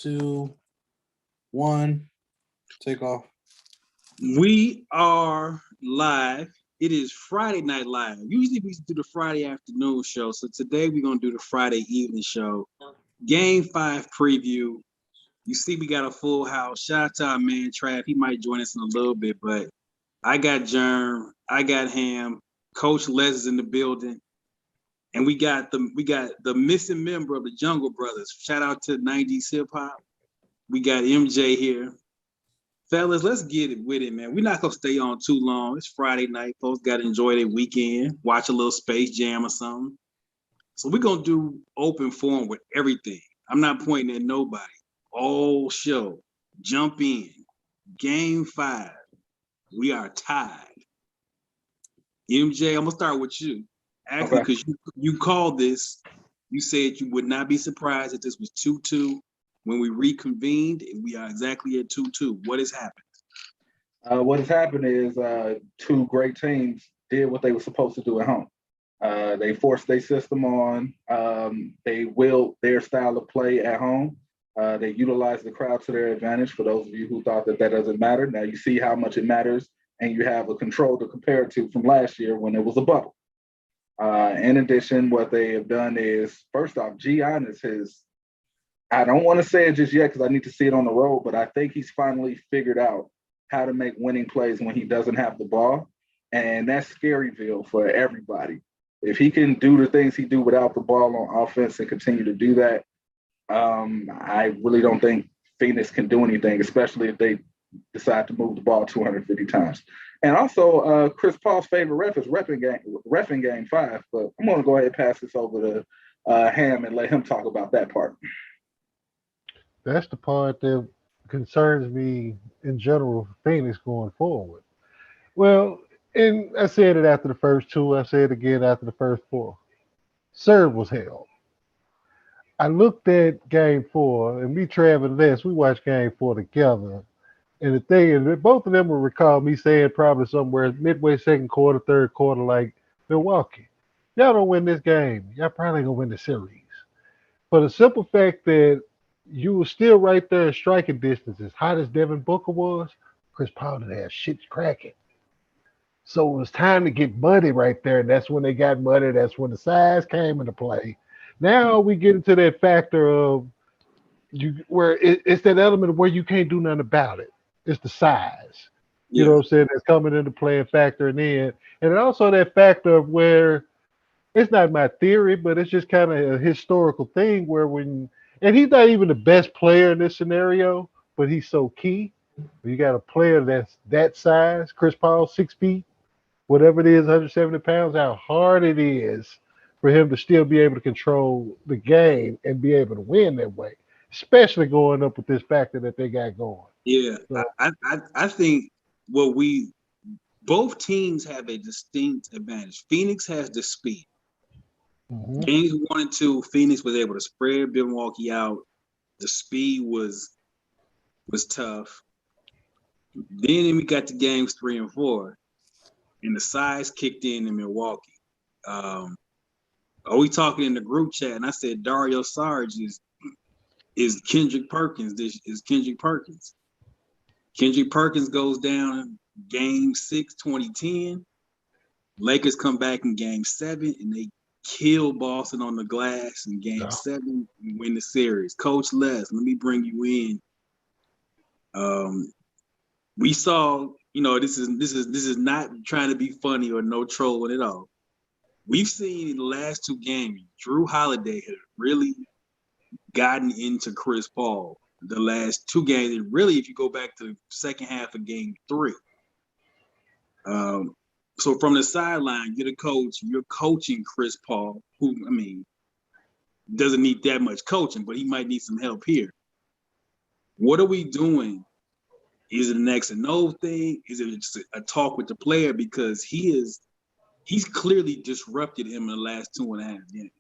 2, 1, take off. We are live. It is Friday Night Live. Usually we do the Friday afternoon show. So today we're going to do the Friday evening show. Game 5 preview. You see we got a full house. Shout out to our man Trav. He might join us in a little bit, but I got Germ. I got Ham. Coach Les is in the building. And we got the missing member of the Jungle Brothers. Shout out to 90s hip hop. We got MJ here. Fellas, let's get it with it, man. We're not gonna stay on too long. It's Friday night. Folks gotta enjoy their weekend, watch a little Space Jam or something. So we're gonna do open forum with everything. I'm not pointing at nobody. All show. Jump in. Game 5. We are tied. MJ, I'm gonna start with you. Actually, because you called this, you said you would not be surprised if this was 2-2. When we reconvened, we are exactly at 2-2. What has happened? What has happened is two great teams did what they were supposed to do at home. They forced their system on. They willed their style of play at home. They utilized the crowd to their advantage. For those of you who thought that doesn't matter, now you see how much it matters, and you have a control to compare it to from last year when it was a bubble. In addition, what they have done is, first off, Giannis has, I don't want to say it just yet because I need to see it on the road, but I think he's finally figured out how to make winning plays when he doesn't have the ball. And that's Scaryville for everybody. If he can do the things he do without the ball on offense and continue to do that, I really don't think Phoenix can do anything, especially if they decide to move the ball 250 times. And also, Chris Paul's favorite ref is reffing game 5, but I'm going to go ahead and pass this over to Ham and let him talk about that part. That's the part that concerns me in general for Phoenix going forward. Well, and I said it after the first 2. I said it again after the first 4. Serve was held. I looked at game 4, and me, Trav, and Les, we watched game 4 together. And the thing is, both of them will recall me saying probably somewhere midway second quarter, third quarter, like, Milwaukee, y'all don't win this game. Y'all probably gonna win the series. For the simple fact that you were still right there in striking distance. As hot as Devin Booker was, Chris Paul didn't have shit cracking. So it was time to get muddy right there. And that's when they got muddy. That's when the size came into play. Now we get into that factor of where it's that element of where you can't do nothing about it. It's the size. You know what I'm saying? That's coming into play and factoring in. And also that factor of where it's not my theory, but it's just kind of a historical thing where and he's not even the best player in this scenario, but he's so key. You got a player that's that size, Chris Paul, 6 feet, whatever it is, 170 pounds, how hard it is for him to still be able to control the game and be able to win that way, especially going up with this factor that they got going. Yeah, so, I think both teams have a distinct advantage. Phoenix has the speed. Mm-hmm. Games 1 and 2, Phoenix was able to spread Milwaukee out. The speed was tough. Then we got to games 3 and 4, and the size kicked in Milwaukee. We talking in the group chat, and I said Dario Saric is Kendrick Perkins. This is Kendrick Perkins. Kendrick Perkins goes down game 6, 2010. Lakers come back in game 7, and they kill Boston on the glass in game 7 and win the series. Coach Les, let me bring you in. We saw, this is not trying to be funny or no trolling at all. We've seen in the last 2 games, Drew Holiday has really gotten into Chris Paul. The last 2 games, and really, if you go back to the second half of game 3. So from the sideline, you're the coach, you're coaching Chris Paul, who, doesn't need that much coaching, but he might need some help here. What are we doing? Is it an X and O thing? Is it just a talk with the player? Because he's clearly disrupted him in the last 2.5 games.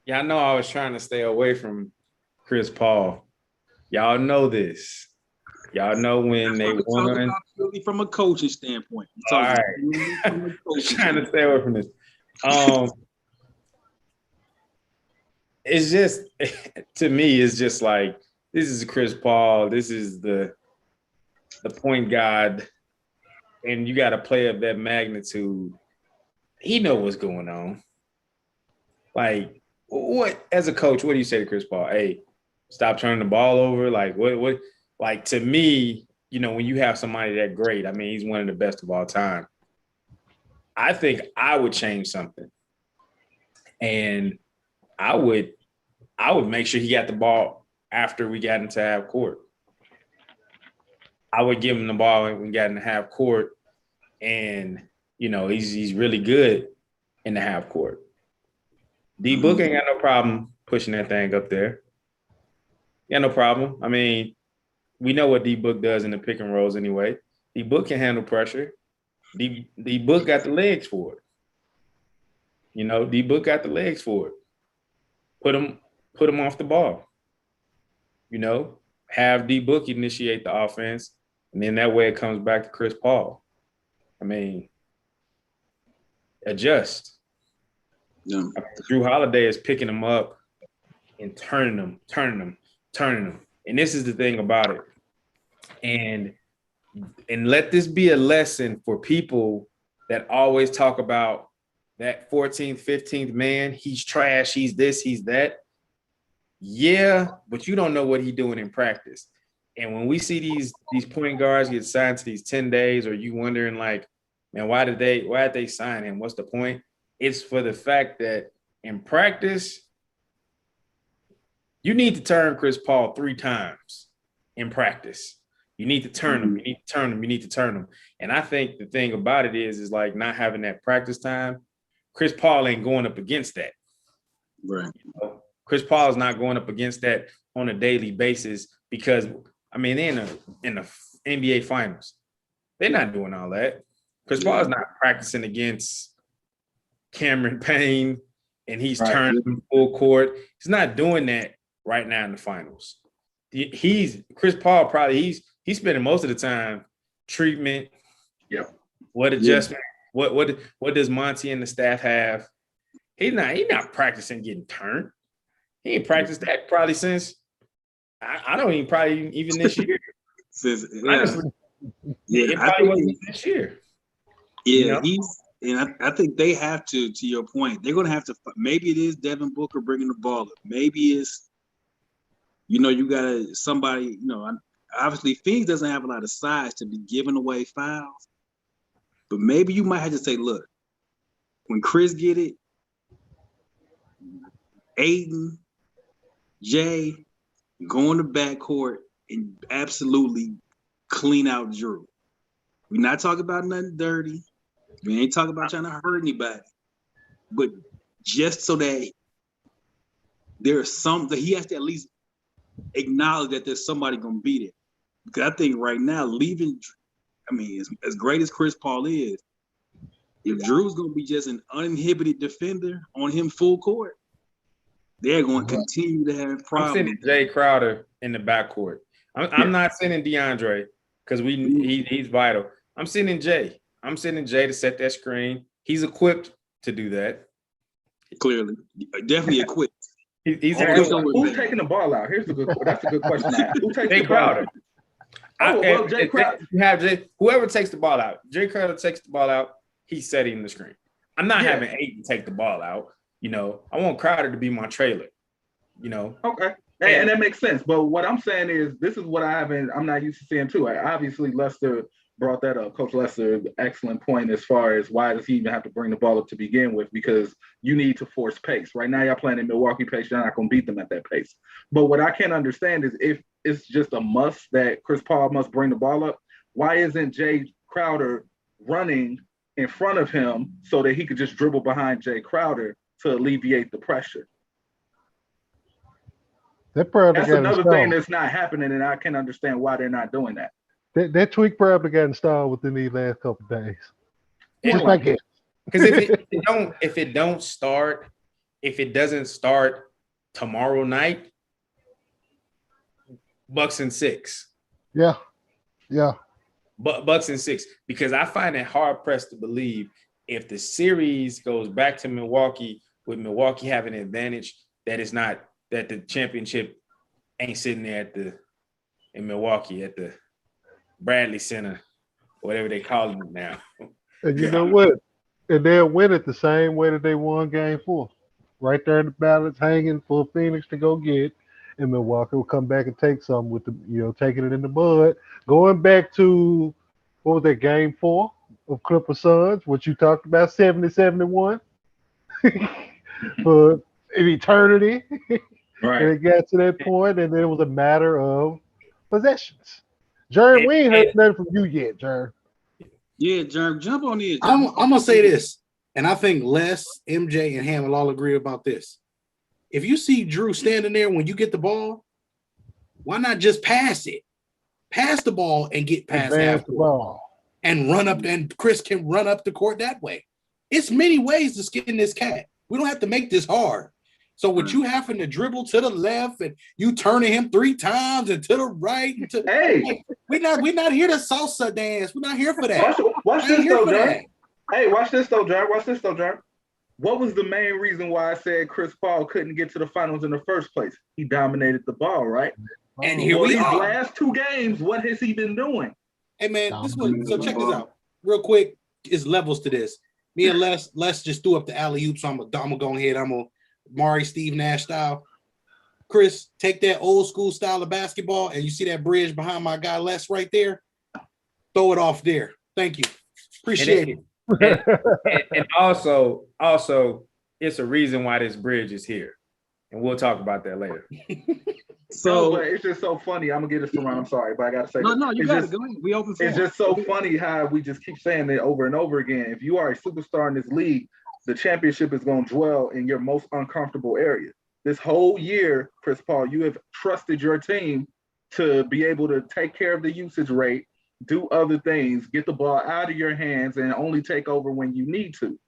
Yeah, I know I was trying to stay away from Chris Paul. Y'all know this. Y'all know when they won. From a coaching standpoint. All right. Trying to stay away from this. it's just to me, it's just like this is Chris Paul. This is the point guard, and you got a player of that magnitude. He know what's going on. Like, what as a coach, what do you say to Chris Paul? Hey, stop turning the ball over. Like, what? Like to me, you know, when you have somebody that great, I mean, he's one of the best of all time. I think I would change something, and I would make sure he got the ball after we got into half court. I would give him the ball when we got into half court, and you know he's really good in the half court. D Book ain't got no problem pushing that thing up there. Yeah, no problem. I mean, we know what D Book does in the pick and rolls anyway. D Book can handle pressure. D Book got the legs for it. You know, D Book got the legs for it. Put him off the ball. You know, have D Book initiate the offense, and then that way it comes back to Chris Paul. I mean, adjust. Yeah. Drew Holiday is picking them up and turning them. And this is the thing about it. And let this be a lesson for people that always talk about that 14th, 15th man. He's trash. He's this, he's that. Yeah, but you don't know what he's doing in practice. And when we see these point guards get signed to these 10 days, or you wondering like, man, why did they sign him? What's the point? It's for the fact that in practice, you need to turn Chris Paul 3 times in practice. You need to turn him. You need to turn him. You need to turn him. And I think the thing about it is like not having that practice time. Chris Paul ain't going up against that. Right. You know? Chris Paul is not going up against that on a daily basis because, I mean, they're in the NBA Finals. They're not doing all that. Chris Paul is not practicing against Cameron Payne and he's turning full court. He's not doing that right now in the finals. Chris Paul probably he's spending most of the time treatment. Yeah. What adjustment? Yeah. What does Monty and the staff have? He's not practicing getting turned. He ain't practiced that probably since I don't even probably even this year. Honestly, it probably wasn't this year. Yeah, you know? I think they have to your point, they're going to have to, maybe it is Devin Booker bringing the ball up. Maybe it's, you know, you got somebody, you know, obviously Phoenix doesn't have a lot of size to be giving away fouls, but maybe you might have to say, look, when Chris get it, Aiden, Jay, go in the backcourt and absolutely clean out Drew. We're not talking about nothing dirty. We ain't talking about trying to hurt anybody. But just so that there's some, that he has to at least acknowledge that there's somebody going to beat it. Because I think right now, leaving, I mean, as great as Chris Paul is, if Drew's going to be just an uninhibited defender on him full court, they're going to continue to have problems. I'm sending Jay Crowder in the backcourt. I'm not sending DeAndre because he's vital. I'm sending Jay. I'm sending Jay to set that screen. He's equipped to do that. Clearly, definitely equipped. He's equipped. Who's taking the ball out? That's a good question to ask. Who takes Jay the ball Crowder. out? Jay Crowder. You have whoever takes the ball out. Jay Crowder takes the ball out. He's setting the screen. I'm not having Aiden take the ball out. You know, I want Crowder to be my trailer. You know. Okay. And that makes sense. But what I'm saying is, this is what I'm not used to seeing too. Obviously, Lester brought that up. Coach Lester, excellent point as far as why does he even have to bring the ball up to begin with? Because you need to force pace. Right now, y'all playing in Milwaukee pace. You're not going to beat them at that pace. But what I can't understand is if it's just a must that Chris Paul must bring the ball up, why isn't Jay Crowder running in front of him so that he could just dribble behind Jay Crowder to alleviate the pressure? That's another thing that's not happening, and I can understand why they're not doing that. That tweak probably got installed within these last couple of days. Just like it. Because if it doesn't start tomorrow night, Bucks in 6. Yeah. Bucks in 6. Because I find it hard pressed to believe if the series goes back to Milwaukee with Milwaukee having an advantage, that it's not that the championship ain't sitting there in Milwaukee at the Bradley Center, whatever they call it now. And you know what? And they'll win it the same way that they won Game 4. Right there in the balance, hanging for Phoenix to go get, and Milwaukee will come back and take some with taking it in the bud. Going back to what was that, Game 4 of Clippers Suns, what you talked about, 70-71 for an eternity. Right. And it got to that point, and then it was a matter of possessions. Jerry, we ain't heard nothing from you yet, Jerry. Yeah, Jerm, jump on in. I'm gonna say this, and I think Les, MJ, and Ham will all agree about this. If you see Drew standing there when you get the ball, why not just pass it? Pass the ball and get past Advance half the court ball. and run up, and Chris can run up the court that way. It's many ways to skin this cat. We don't have to make this hard. So with you having to dribble to the left and you turning him 3 times and to the right, and to, Hey, we're not here to salsa dance. We're not here for that. watch I ain't this here though, for Jerm. that. Hey, watch this though, Jerm. What was the main reason why I said Chris Paul couldn't get to the finals in the first place? He dominated the ball, right? And here Well, we these are. last 2 games, what has he been doing? Hey man, this one. So check this out, real quick. It's levels to this. Me and Les just threw up the alley oop. So I'm gonna go ahead. I'm gonna Mari Steve Nash style. Chris, take that old school style of basketball, and you see that bridge behind my guy Les right there. Throw it off there. Thank you. Appreciate it. And also, it's a reason why this bridge is here, and we'll talk about that later. So, but it's just so funny. I'm gonna get this around. I'm sorry, but I gotta say, No, you got to just, go ahead. We open for It's just so funny how we just keep saying it over and over again. If you are a superstar in this league, the championship is going to dwell in your most uncomfortable area. This whole year, Chris Paul, you have trusted your team to be able to take care of the usage rate, do other things, get the ball out of your hands, and only take over when you need to.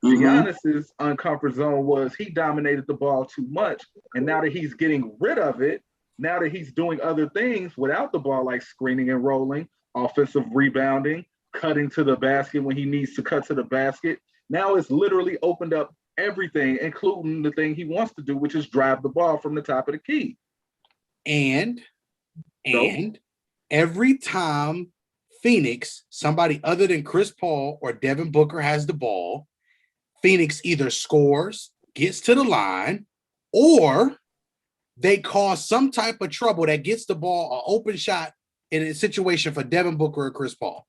Giannis's uncomfort zone was he dominated the ball too much, and now that he's getting rid of it, now that he's doing other things without the ball, like screening and rolling, offensive rebounding, cutting to the basket when he needs to cut to the basket, now it's literally opened up everything, including the thing he wants to do, which is drive the ball from the top of the key. And every time Phoenix, somebody other than Chris Paul or Devin Booker has the ball, Phoenix either scores, gets to the line, or they cause some type of trouble that gets the ball an open shot in a situation for Devin Booker or Chris Paul.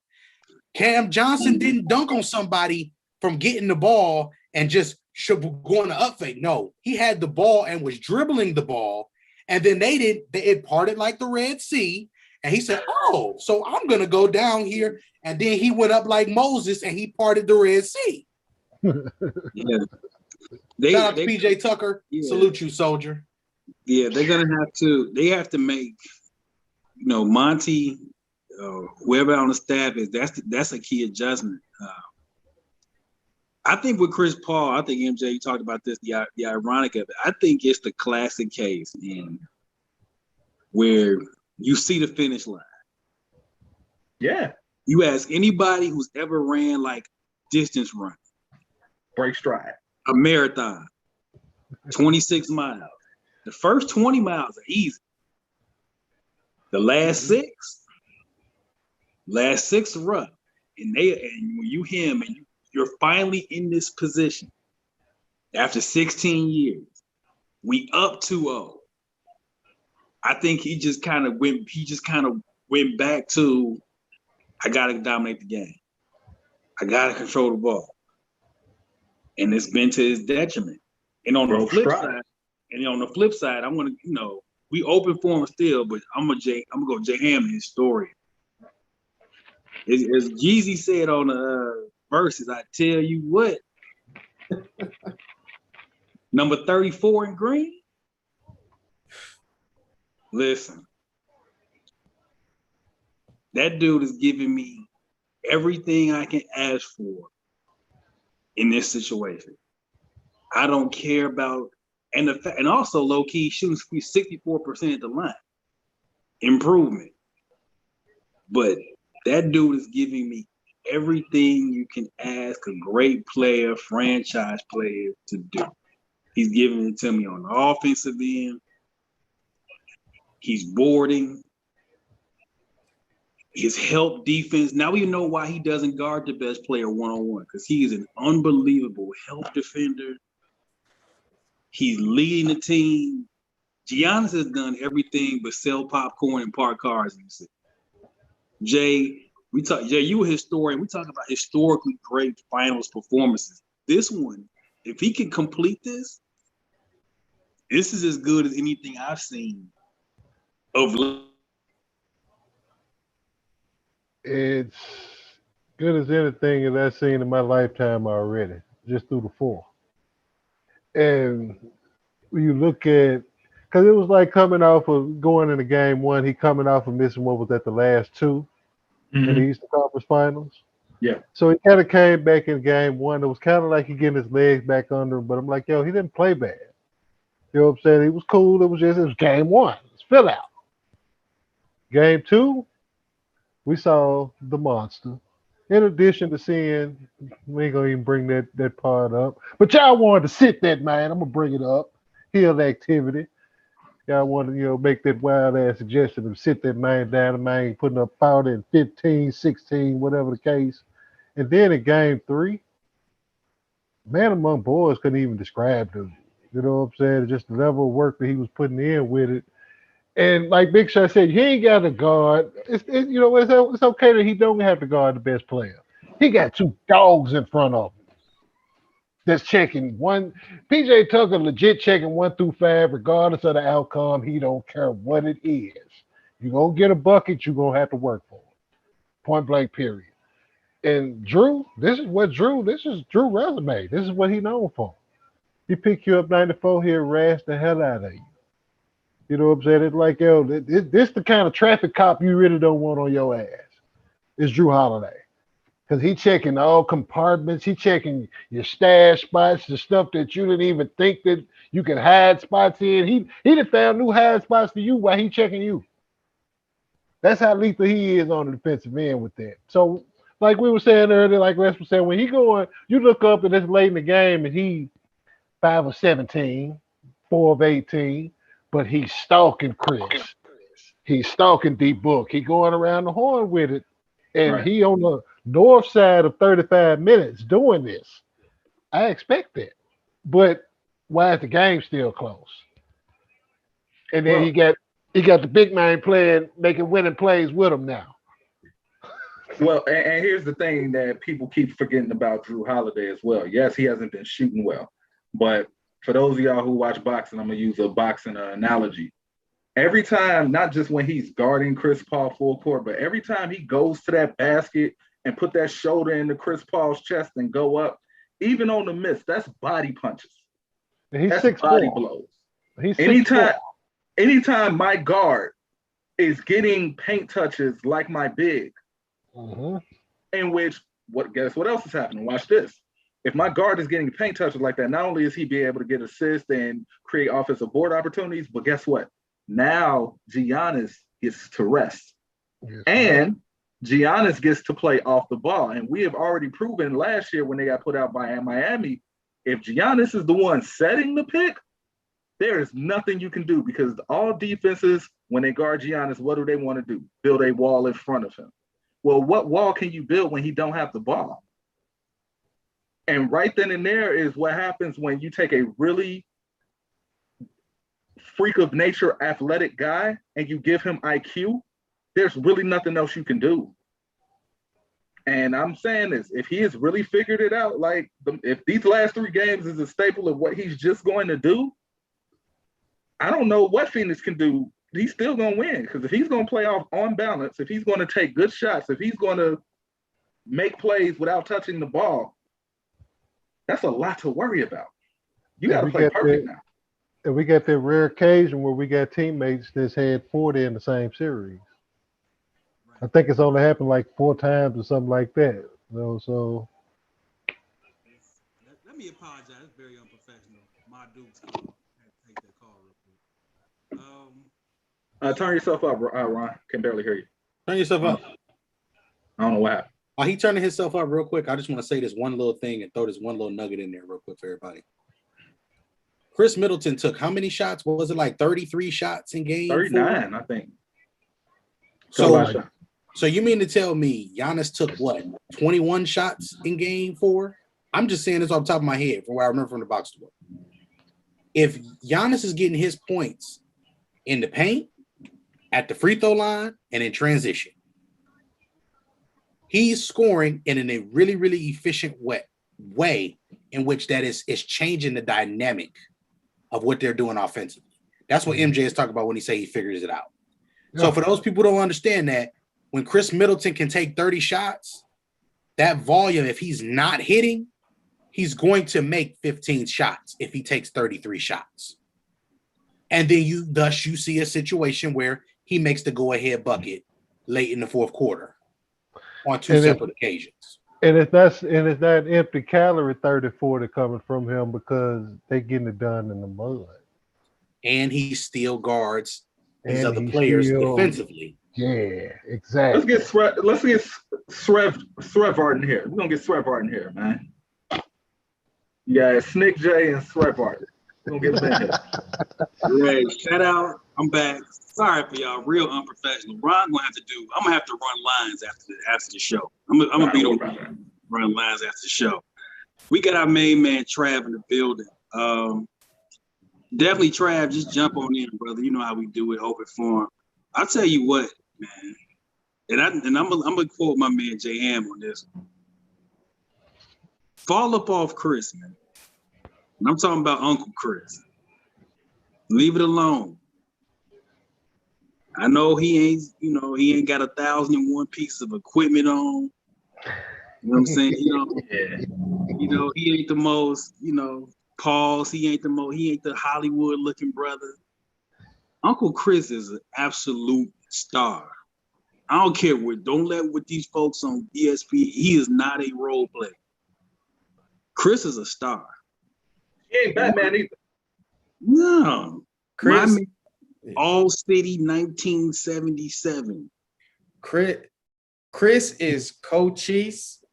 Cam Johnson didn't dunk on somebody from getting the ball and just going to up fake. No, he had the ball and was dribbling the ball, and then it parted like the Red Sea, and he said, oh, so I'm going to go down here, and then he went up like Moses, and he parted the Red Sea. Yeah. Shout out to PJ Tucker. Yeah. Salute you, soldier. Yeah, they have to make, Monty, whoever on the staff is, that's a key adjustment. I think with Chris Paul, I think MJ, you talked about this, the ironic of it. I think it's the classic case where you see the finish line. Yeah. You ask anybody who's ever ran like distance run, break stride, a marathon, 26 miles. The first 20 miles are easy. The last six are rough. And when you hear him and you're finally in this position after 16 years, we up 2-0. I think he just kind of went back to, I gotta dominate the game. I gotta control the ball. And it's been to his detriment. And on the flip side, I'm gonna, we open for him still, but I'm gonna go J Ham in his story. As Jeezy said on the verses, I tell you what, number 34 in green. Listen, that dude is giving me everything I can ask for in this situation. I don't care about, and also low key shooting 64% at the line. Improvement. But that dude is giving me everything you can ask a great player, franchise player to do. He's giving it to me on the offensive end. He's boarding. His help defense. Now we know why he doesn't guard the best player one-on-one, because he is an unbelievable help defender. He's leading the team. Giannis has done everything but sell popcorn and park cars. Jay, Jay, you a historian. We talk about historically great finals performances. This one, if he can complete this is as good as anything I've seen of. It's good as anything that I've seen in my lifetime already, just through the four. And when you look at, because it was like coming off of going into game one, he coming off of missing what was at the last two in the Eastern Conference Finals. Yeah. So he kind of came back in game one. It was kind of like he getting his legs back under him, but I'm like, yo, he didn't play bad. You know what I'm saying? He was cool. It was game one. It's fill out. Game two, we saw the monster. In addition to seeing, we ain't gonna even bring that part up, but y'all wanted to sit that man. I'm gonna bring it up. Hill activity. Y'all want to, make that wild ass suggestion of sit that man down, the man putting up 40 and 15, 16, whatever the case. And then in game three, man among boys couldn't even describe them. You know what I'm saying? Just the level of work that he was putting in with it. And like Big Shot said, he ain't got to guard. It's okay that he don't have to guard the best player. He got two dogs in front of him that's checking one. PJ Tucker legit checking 1 through 5, regardless of the outcome. He don't care what it is. You're gonna get a bucket, you're gonna have to work for it. Point blank, period. And Drew, this is Drew resume. This is what he known for. He pick you up 94, he'll rash the hell out of you. You know what I'm saying? It's like, yo, this the kind of traffic cop you really don't want on your ass. It's Drew Holiday. Because he checking all compartments. He checking your stash spots, the stuff that you didn't even think that you could hide spots in. He done found new hide spots for you while he checking you. That's how lethal he is on the defensive end with that. So, like we were saying earlier, like Les was saying, when he going, you look up and it's late in the game and he 5 of 17, 4 of 18, but he's stalking Chris. He's stalking D-Book. He going around the horn with it. And Right. he on the north side of 35 minutes doing this. I expect that. But why is the game still close? And then he got the big man playing, making winning plays with him now. Well, and here's the thing that people keep forgetting about Drew Holiday as well. Yes, he hasn't been shooting well, but for those of y'all who watch boxing, I'm gonna use a boxing analogy. Every time, not just when he's guarding Chris Paul full court, but every time he goes to that basket and put that shoulder into Chris Paul's chest and go up, even on the miss, that's body punches. And that's 6'4". body blows. He's anytime my guard is getting paint touches like my big, in which guess what else is happening? Watch this. If my guard is getting paint touches like that, not only is he be able to get assists and create offensive board opportunities, but guess what? Now Giannis gets to rest. Yes, and Giannis gets to play off the ball. And we have already proven last year when they got put out by Miami, if Giannis is the one setting the pick, there is nothing you can do, because all defenses, when they guard Giannis, what do they want to do? Build a wall in front of him. Well, what wall can you build when he don't have the ball? And right then and there is what happens when you take a really freak of nature athletic guy and you give him IQ. There's really nothing else you can do. And I'm saying this, if he has really figured it out, like if these last 3 games is a staple of what he's just going to do, I don't know what Phoenix can do. He's still going to win, because if he's going to play off on balance, if he's going to take good shots, if he's going to make plays without touching the ball, that's a lot to worry about. You got to play perfect now. And we got that rare occasion where we got teammates that's had 40 in the same series. I think it's only happened like 4 times or something like that. So let me apologize. It's very unprofessional. My dude's call. I had to take that call real quick. Turn yourself up, Ron. Can barely hear you. Turn yourself up. I don't know what happened. While he turning himself up real quick, I just want to say this one little thing and throw this one little nugget in there real quick for everybody. Chris Middleton took how many shots? What was it, like 33 shots in game 39, 4? I think. So you mean to tell me Giannis took what, 21 shots in game 4? I'm just saying this off the top of my head from what I remember from the box score. If Giannis is getting his points in the paint, at the free throw line, and in transition, he's scoring in a really, really efficient way in which that is changing the dynamic of what they're doing offensively. That's what MJ is talking about when he say he figures it out. Yeah. So for those people who don't understand that, when Chris Middleton can take 30 shots, that volume, if he's not hitting, he's going to make 15 shots if he takes 33 shots. And then you see a situation where he makes the go-ahead bucket late in the fourth quarter on two separate occasions. And it's that empty calorie 30-40 coming from him because they're getting it done in the mud. And he still guards these other players defensively. Yeah, exactly. Let's get Srevart in here. We're gonna get Srevart in here, man. Yeah, Snick J and Srevart. We're gonna get them in here. Hey, shout out. I'm back. Sorry for y'all, real unprofessional. I'm gonna have to run lines after the show. I'm gonna be the run lines after the show. We got our main man Trav in the building. Definitely Trav, just jump on in, brother. You know how we do it, open forum. I'll tell you what, man. And I'm gonna quote my man J Am on this one. Fall up off Chris, man. And I'm talking about Uncle Chris. Leave it alone. I know he ain't got 1,001 pieces of equipment on. You know what I'm saying? He ain't the most, pause. He ain't the Hollywood looking brother. Uncle Chris is an absolute star. I don't care don't let with these folks on ESPN. He is not a role player. Chris is a star. He ain't Batman either. No. Chris, All City 1977. Chris is Cochise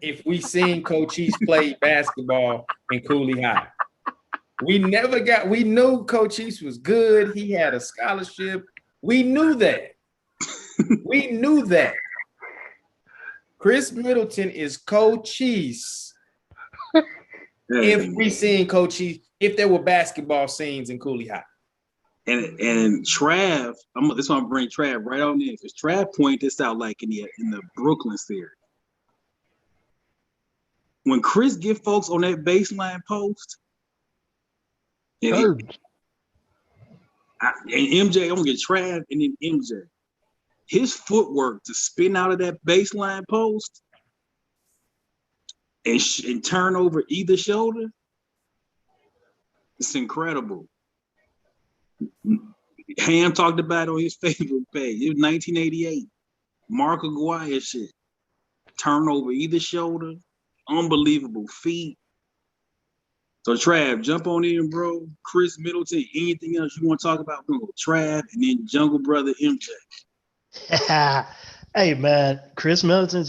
if we seen Cochise play basketball in Cooley High. We knew Cochise was good. He had a scholarship. We knew that. Chris Middleton is Cochise. If we seen Cochise, if there were basketball scenes in Cooley High. And Trav, this one I'm bring Trav right on in because Trav pointed this out like in the Brooklyn series. When Chris get folks on that baseline post, and MJ, I'm gonna get Trav and then MJ. His footwork to spin out of that baseline post and turn over either shoulder, it's incredible. Ham talked about it on his Facebook page. It was 1988. Mark Aguirre shit. Turn over either shoulder. Unbelievable feet. So Trav, jump on in, bro. Chris Middleton, anything else you want to talk about? We're gonna go Trav and then Jungle Brother MJ. Hey man, Chris Middleton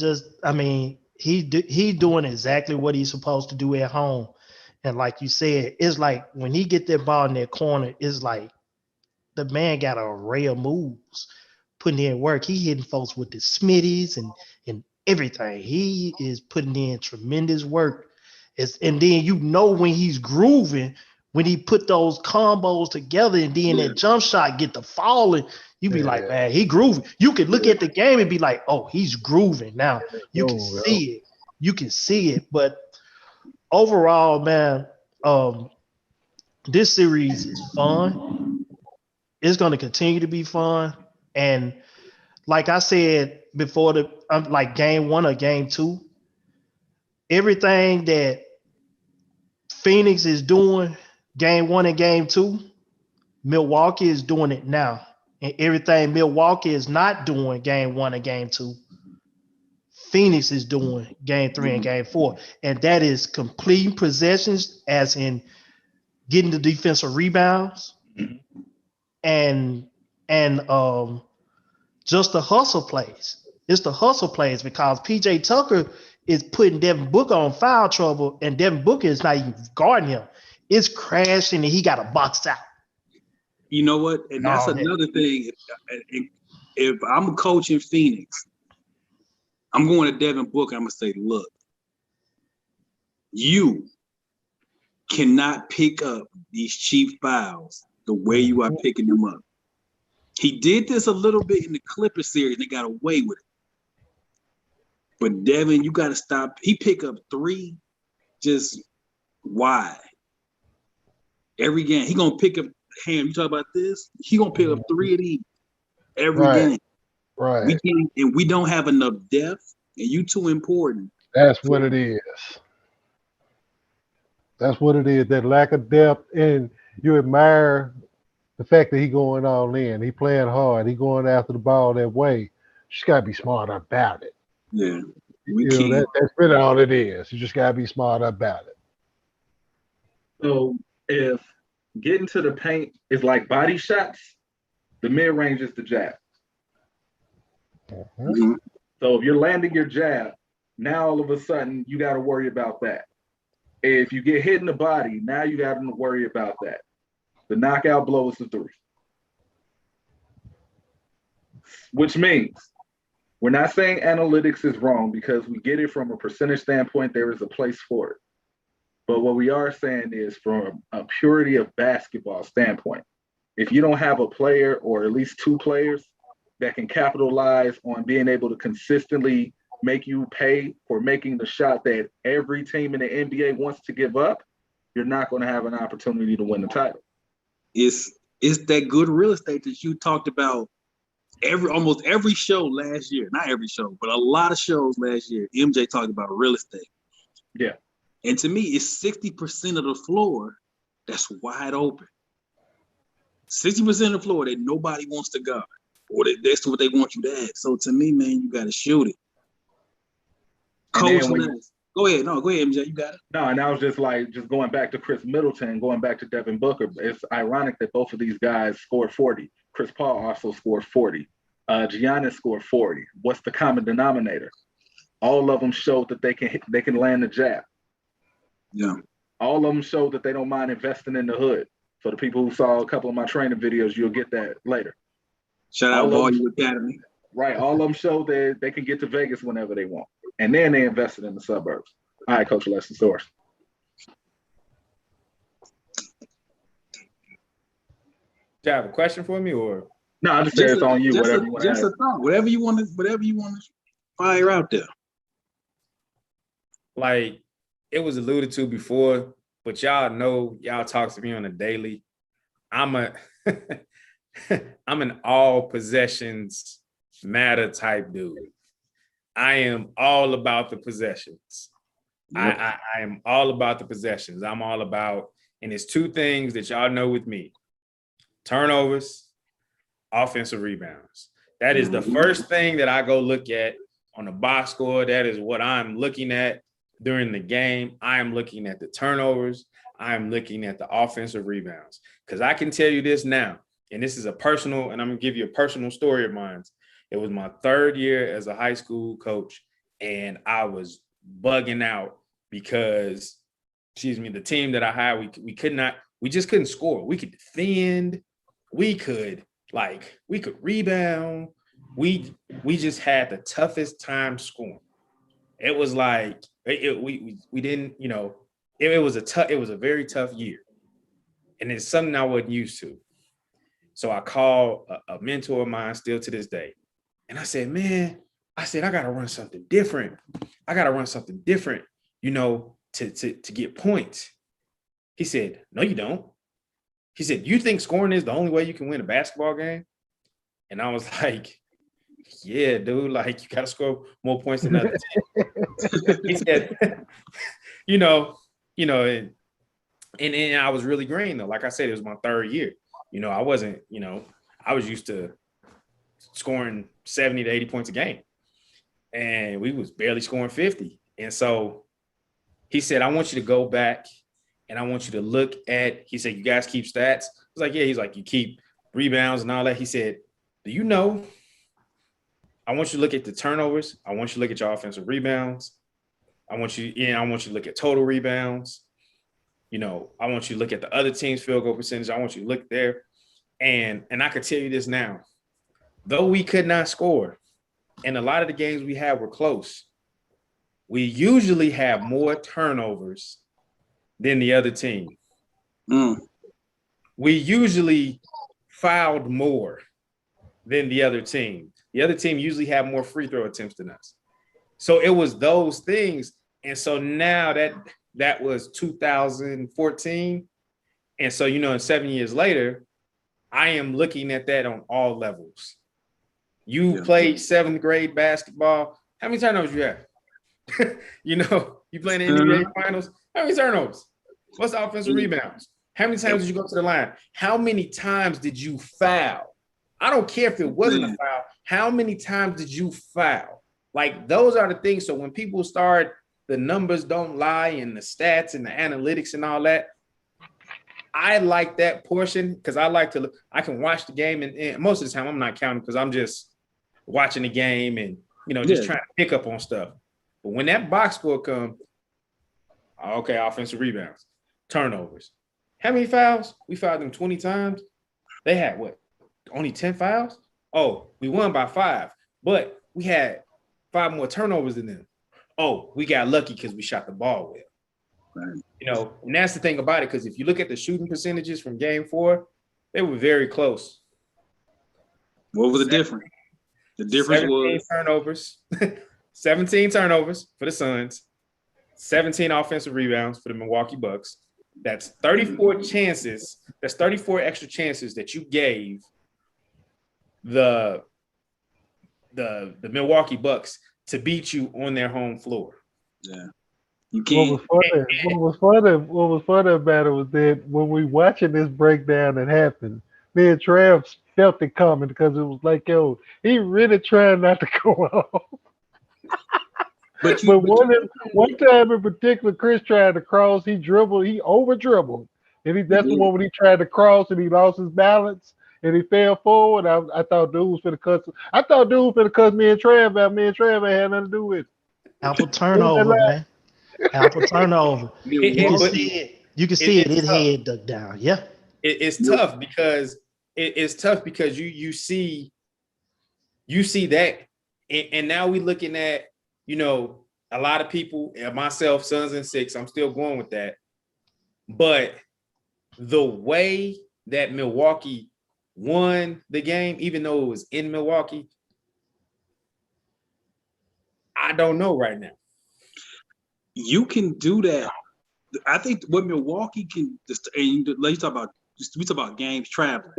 he doing exactly what he's supposed to do at home. And like you said, it's like when he get that ball in that corner, it's like the man got an array of moves, putting in work. He hitting folks with the Smitties and everything. He is putting in tremendous work. And then when he's grooving, when he put those combos together and then that jump shot get to falling, you be like, man, he grooving. You can look at the game and be like, oh, he's grooving. Now you can see it. You can see it. But overall, man, this series is fun. It's going to continue to be fun. And like I said before, like game 1 or game 2, everything that Phoenix is doing game 1 and game 2, Milwaukee is doing it now. And everything Milwaukee is not doing game 1 and game 2, Phoenix is doing game 3 and game 4. And that is completing possessions, as in getting the defensive rebounds and just the hustle plays. It's the hustle plays because PJ Tucker is putting Devin Booker on foul trouble, and Devin Booker is not even guarding him. it's crashing and he got a box out. You know what? And that's another thing. If I'm coaching Phoenix, I'm going to Devin Booker. I'm going to say, look, you cannot pick up these cheap fouls the way you are picking them up. He did this a little bit in the Clippers series. They got away with it. But Devin, you got to stop. He pick up 3 just wide. Every game. He going to pick up, Ham, you talk about this? He going to pick up 3 of these every game. Right. We can't, and we don't have enough depth, and you too important. That's what it is. That's what it is. That lack of depth, and you admire the fact that he going all in. He playing hard. He going after the ball that way. Just gotta be smart about it. Yeah, that's really all it is. You just gotta be smart about it. So if getting to the paint is like body shots, the mid range is the jab. Mm-hmm. So if you're landing your jab, now all of a sudden you got to worry about that. If you get hit in the body, now you got to worry about that. The knockout blow is the 3. Which means we're not saying analytics is wrong because we get it from a percentage standpoint, there is a place for it. But what we are saying is from a purity of basketball standpoint, if you don't have a player or at least 2 players that can capitalize on being able to consistently make you pay for making the shot that every team in the NBA wants to give up, you're not going to have an opportunity to win the title. It's that good real estate that you talked about almost every show last year. Not every show, but a lot of shows last year. MJ talked about real estate. Yeah. And to me, it's 60% of the floor that's wide open. 60% of the floor that nobody wants to guard. Or that's what they want you to add. So to me, man, you got to shoot it. Coach, go ahead. No, go ahead, MJ. You got it. No, and I was just going back to Chris Middleton, going back to Devin Booker. It's ironic that both of these guys scored 40. Chris Paul also scored 40. Giannis scored 40. What's the common denominator? All of them showed that they can land the jab. Yeah. All of them showed that they don't mind investing in the hood. For the people who saw a couple of my training videos, you'll get that later. Shout out Volume Academy. Right. All of them show that they can get to Vegas whenever they want. And then they invested in the suburbs. All right, Coach Leslie Source. Do you have a question for me, or? No, I just say it's on you. Whatever you want to ask. Just a thought. Whatever you want to fire out there. Like it was alluded to before, but y'all talk to me on a daily. I'm an all possessions matter type dude. I am all about the possessions. Yep. I am all about the possessions. I'm all about, and it's 2 things that y'all know with me: turnovers, offensive rebounds. That is the first thing that I go look at on the box score. That is what I'm looking at during the game. I am looking at the turnovers. I am looking at the offensive rebounds. Because I can tell you this now, and this is a personal, and I'm going to give you a personal story of mine. It was my 3rd year as a high school coach, and I was bugging out because, the team that I had, we just couldn't score. We could defend. We could rebound. We just had the toughest time scoring. It was like we didn't, it was a very tough year, and it's something I wasn't used to. So I called a mentor of mine still to this day, and I said, man, I got to run something different. To get points. He said, no, you don't. He said, you think scoring is the only way you can win a basketball game? And I was like, yeah, dude, like you got to score more points than other teams. He said, and I was really green though. Like I said, it was my 3rd year. I wasn't, I was used to scoring 70 to 80 points a game, and we was barely scoring 50. And so he said, I want you to go back and I want you to look at, he said, you guys keep stats? I was like, yeah. He's like, you keep rebounds and all that. He said, do you know, I want you to look at the turnovers. I want you to look at your offensive rebounds. I want you to look at total rebounds. I want you to look at the other team's field goal percentage. I want you to look there. And I can tell you this now, though we could not score, and a lot of the games we had were close, we usually have more turnovers than the other team. We usually fouled more than the other team. The other team usually have more free throw attempts than us. So it was those things. And so now that was 2014. And so, 7 years later, I am looking at that on all levels. You played 7th grade basketball. How many turnovers you have? You playing the NBA finals. How many turnovers? What's the offensive rebounds? How many times did you go to the line? How many times did you foul? I don't care if it wasn't a foul. How many times did you foul? Like, those are the things. So when people start, the numbers don't lie and the stats and the analytics and all that, I like that portion because I like to look. I can watch the game and most of the time I'm not counting because I'm just watching the game and, just trying to pick up on stuff. But when that box score comes, okay, offensive rebounds, turnovers. How many fouls? We fouled them 20 times. They had what? Only 10 fouls? Oh, we won by 5, but we had 5 more turnovers than them. Oh, we got lucky because we shot the ball well. Right. And that's the thing about it, because if you look at the shooting percentages from game 4, they were very close. What was the difference? The difference was turnovers. 17 turnovers for the Suns, 17 offensive rebounds for the Milwaukee Bucks. That's 34 chances. That's 34 extra chances that you gave the Milwaukee Bucks to beat you on their home floor. Yeah. You can't. What was funny about it was that when we watching this breakdown that happened, me and Trav felt it coming because it was like, yo, he really trying not to go off. But one time in particular, Chris tried to cross. He over dribbled, and that's the one when he tried to cross and he lost his balance and he fell forward. I thought dude was finna cuss. I thought dude was finna cuss me and Trav out. Me and Trav ain't had nothing to do with it. Apple turnover, man. Apple turnover. You can see it. You can see it. His head ducked down. Yeah. It's tough because it's tough because you see that, and now we looking at a lot of people and myself, Suns and 6. I'm still going with that, but the way that Milwaukee won the game, even though it was in Milwaukee, I don't know right now. You can do that. I think what Milwaukee can just, and we talk about games traveling.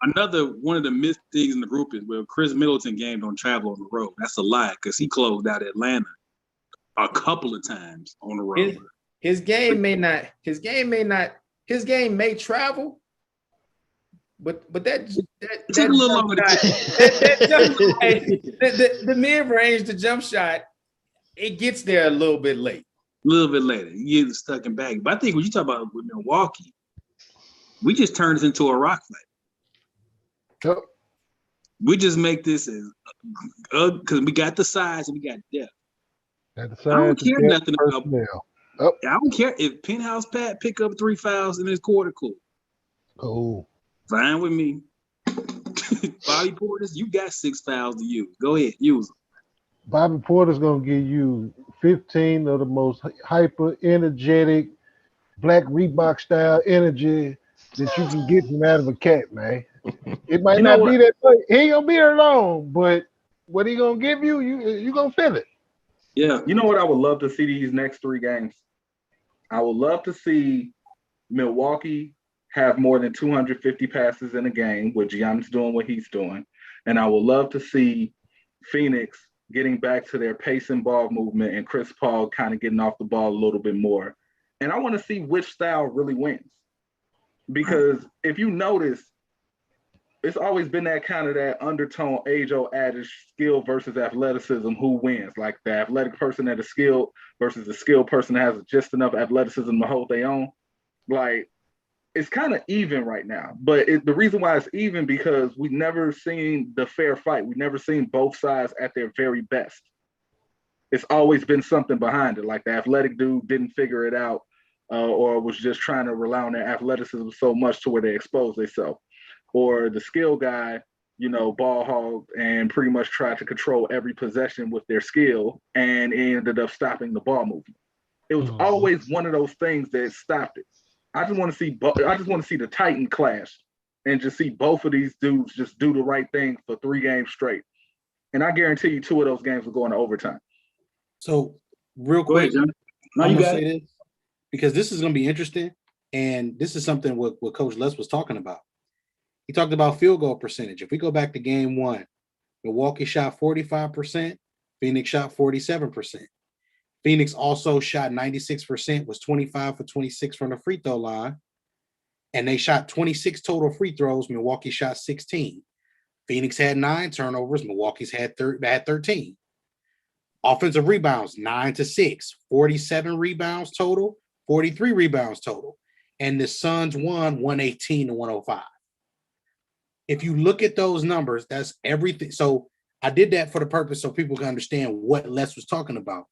Another one of the myth things in the group is, well, Chris Middleton game don't travel on the road. That's a lie because he closed out Atlanta a couple of times on the road. His game may travel, but that took a little longer. The mid range, the jump shot, it gets there a little bit late. A little bit later, you get stuck in back. But I think when you talk about with Milwaukee, we just turned this into a rock fight. Yep. We just make this as because we got the size and we got depth. I don't care nothing about. I don't care if Penthouse Pat pick up 3 fouls in his quarter. Cool. Oh, fine with me. Bobby Portis, you got 6 fouls to use. Go ahead, use them. Bobby Porter's gonna give you 15 of the most hyper energetic black Reebok style energy that you can get from out of a cat, man. It might not be that way. He ain't gonna be there long, but what he gonna give you, you gonna feel it. Yeah. You know what I would love to see these next 3 games? I would love to see Milwaukee have more than 250 passes in a game with Giannis doing what he's doing. And I would love to see Phoenix getting back to their pace and ball movement and Chris Paul kind of getting off the ball a little bit more. And I want to see which style really wins. Because if you notice, it's always been that kind of that undertone, age-old adage, skill versus athleticism, who wins? Like the athletic person that is skilled versus the skilled person that has just enough athleticism to hold their own. Like, it's kind of even right now. But the reason why it's even because we've never seen the fair fight. We've never seen both sides at their very best. It's always been something behind it. Like the athletic dude didn't figure it out or was just trying to rely on their athleticism so much to where they expose themselves, or the skill guy, ball hogged and pretty much tried to control every possession with their skill, and it ended up stopping the ball movement. It was always one of those things that stopped it. I just want to see. I just want to see the Titan clash, and just see both of these dudes just do the right thing for 3 games straight. And I guarantee you, 2 of those games will go into overtime. So, real Go ahead, quick, John. No, I'm you gonna got say it. this because this is gonna be interesting, and this is something what Coach Les was talking about. He talked about field goal percentage. If we go back to game 1, Milwaukee shot 45%, Phoenix shot 47%. Phoenix also shot 96%, was 25 for 26 from the free throw line. And they shot 26 total free throws. Milwaukee shot 16. Phoenix had 9 turnovers. Milwaukee's had 13. Offensive rebounds, 9-6, 47 rebounds total, 43 rebounds total. And the Suns won 118-105. If you look at those numbers, that's everything. So I did that for the purpose so people can understand what Les was talking about.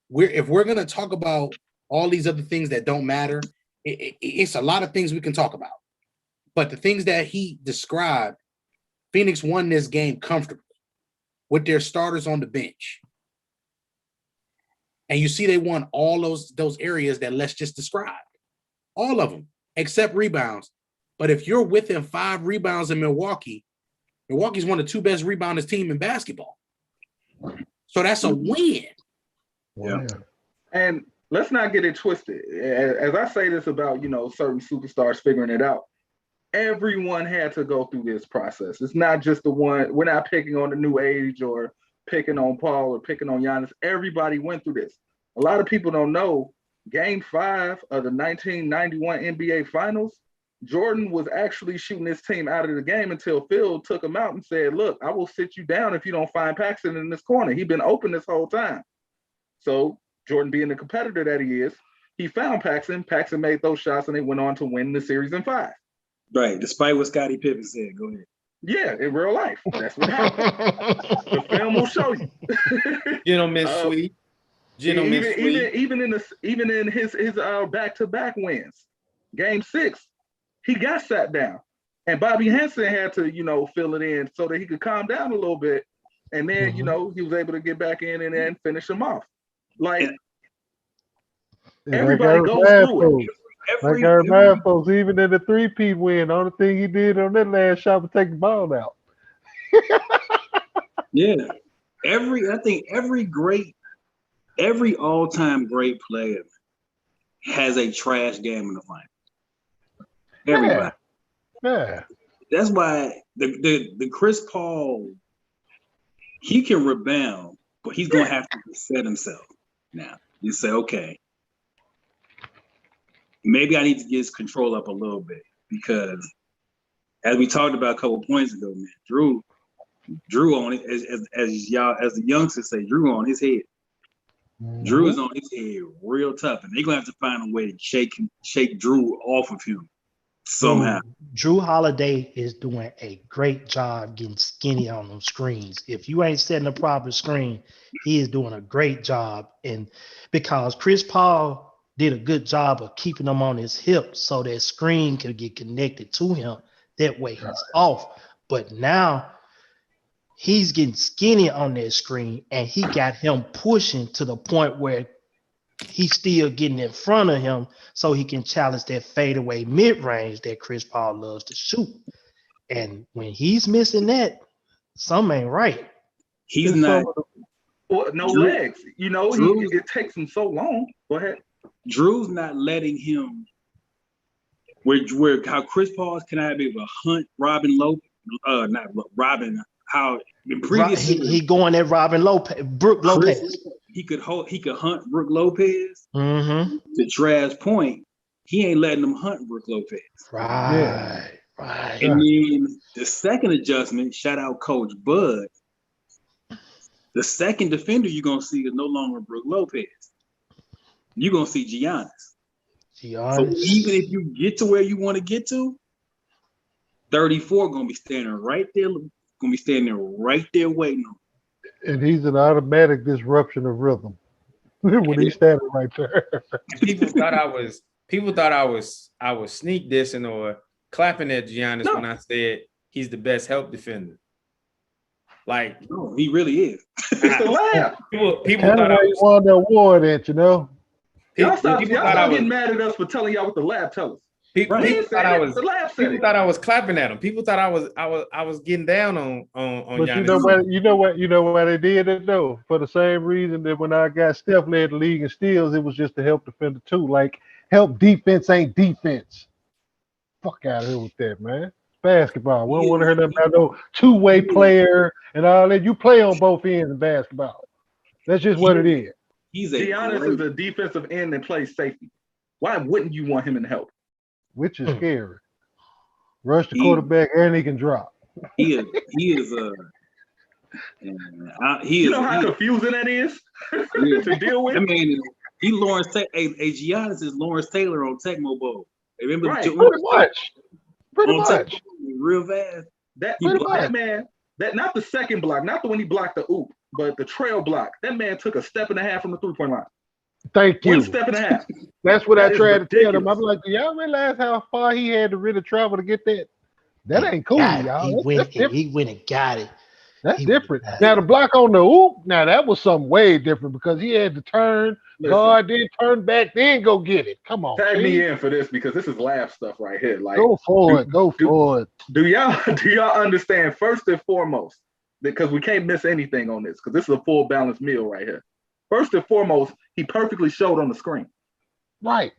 If we're going to talk about all these other things that don't matter, it's a lot of things we can talk about. But the things that he described, Phoenix won this game comfortably with their starters on the bench. And you see they won all those areas that Les just described. All of them, except rebounds. But if you're within 5 rebounds in Milwaukee's one of the 2 best rebounders team in basketball. So that's a win. Yeah. And let's not get it twisted. As I say this about, certain superstars figuring it out, everyone had to go through this process. It's not just the one. We're not picking on the new age or picking on Paul or picking on Giannis. Everybody went through this. A lot of people don't know Game 5 of the 1991 NBA Finals, Jordan was actually shooting his team out of the game until Phil took him out and said, look, I will sit you down if you don't find Paxson in this corner. He's been open this whole time. So Jordan, being the competitor that he is, he found Paxson. Paxson made those shots, and they went on to win the series in 5. Right, despite what Scottie Pippen said. Go ahead. Yeah, in real life. That's what happened. The film will show you. Gentleman sweep. Gentleman sweep. Even in his back-to-back wins, Game 6, he got sat down, and Bobby Hansen had to fill it in so that he could calm down a little bit, and then he was able to get back in and then finish him off. Like everybody goes through it. Like our man folks, even in the 3-peat win, the only thing he did on that last shot was take the ball out. Yeah. I think every all-time great player has a trash game in the final. Everybody. Yeah. That's why the Chris Paul, he can rebound, but he's gonna have to reset himself now. You say, okay, maybe I need to get his control up a little bit, because as we talked about a couple points ago, man, Drew on it, as the youngsters say, Drew on his head. Drew is on his head real tough, and they're gonna have to find a way to shake Drew off of him somehow. Drew Holiday is doing a great job getting skinny on them screens. If you ain't setting a proper screen, he is doing a great job. And because Chris Paul did a good job of keeping him on his hip so that screen could get connected to him. That way he's off. But now he's getting skinny on that screen, and he got him pushing to the point where he's still getting in front of him so he can challenge that fadeaway mid-range that Chris Paul loves to shoot. And when he's missing that, something ain't right. He's not. No legs. It takes him so long. Go ahead. Drew's not letting him. Where how Chris Paul's can I be able to hunt Robin Lopez? Not Robin. How in previous he going at Robin Lopez, Brooke Lopez. He could hunt Brooke Lopez. Mm-hmm. To Trav's point, he ain't letting him hunt Brooke Lopez. Right. And then the second adjustment, shout out Coach Bud. The second defender you're gonna see is no longer Brooke Lopez. You're gonna see Giannis. So even if you get to where you want to get to, 34 gonna be standing right there. Gonna be standing there right there waiting on him. And he's an automatic disruption of rhythm when he's standing right there. People thought I was people thought I was sneak dissing or clapping at Giannis when I said he's the best help defender. Like, no, he really is. It's the lab. People Kind of thought I why you won the award at, you know. Y'all stop people thought I was getting mad at us for telling y'all what the lab tell us. people, Right. people thought I was The lab said people it. thought I was clapping at him. People thought I was getting down on But Giannis. you know why they did it though? For the same reason that when I got Steph led the league in steals, it was just to help defender too. Like help defense ain't defense. Fuck out of here with that, man. Basketball. We don't want to hear nothing about no two-way player and all that. You play on both ends in basketball. That's just what it is. He's Giannis is a defensive end and plays safety. Why wouldn't you want him in help? Which is scary. Rush the quarterback and he can drop. He is You know how confusing that is to deal with? I mean, he Lawrence Giannis is Lawrence Taylor on Tecmo Bowl. Remember Right. Pretty much. Real fast. That man, not the second block, not the one he blocked the oop, but the trail block. That man took a step and a half from the three-point line. Thank you. 1 step and a half. That's what That I is tried to tell them. ridiculous. I'm like, do y'all realize how far he had to really travel to get that? That ain't cool, God, y'all. he went and got it. That's he different. went- Now the block on the oop, now that was something way different because he had to turn, guard, then turn back, then go get it. Come on, Tag T. me in for this because this is lab stuff right here. Like, Go for it. Go for it. do y'all understand first and foremost, because we can't miss anything on this because this is a full balanced meal right here. First and foremost, he perfectly showed on the screen. Right.